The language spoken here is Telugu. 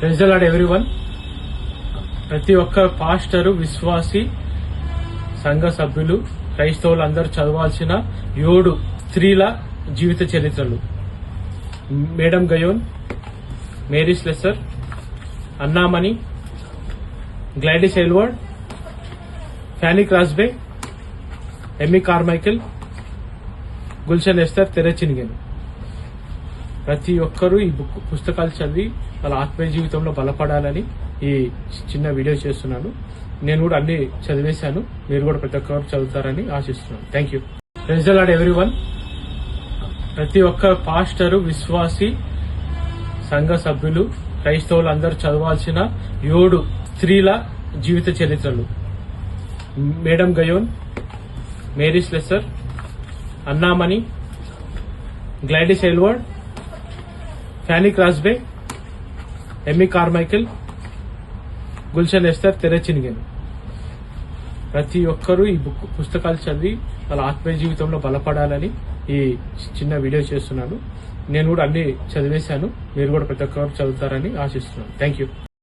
Praise the lord everyone. ప్రతి ఒక్క పాస్టరు, విశ్వాసి, సంఘ సభ్యులు, క్రైస్తవులు అందరూ చదవాల్సిన 7 స్త్రీల జీవిత చరిత్రలు. Madame Guyon, Mary Slessor, Annamani, Gladys Aylward, Fanny Crosby, Amy Carmichael, Gulshan Esther తెరచినిగెన్. ప్రతి ఒక్కరూ ఈ పుస్తకాలు చదివి వాళ్ళ ఆత్మీయ జీవితంలో బలపడాలని ఈ చిన్న వీడియో చేస్తున్నాను. నేను కూడా అన్ని చదివేశాను. మీరు కూడా ప్రతి ఒక్కరు చదువుతారని ఆశిస్తున్నాను. Thank you. Praise the lord everyone. ప్రతి ఒక్క పాస్టరు, విశ్వాసి, సంఘ సభ్యులు, క్రైస్తవులు అందరూ చదవాల్సిన 7 స్త్రీల జీవిత చరిత్రలు. Madame Guyon, Mary Slessor, Annamani, Gladys Aylward, Fanny Crosby, Amy Carmichael, Gulshan Esther తెరచినిగెన్. ప్రతి ఒక్కరూ ఈ పుస్తకాలు చదివి వాళ్ళ ఆత్మీయ జీవితంలో బలపడాలని ఈ చిన్న వీడియో చేస్తున్నాను. నేను కూడా అన్ని చదివేశాను. మీరు కూడా ప్రతి ఒక్కరు చదువుతారని ఆశిస్తున్నాను. Thank you.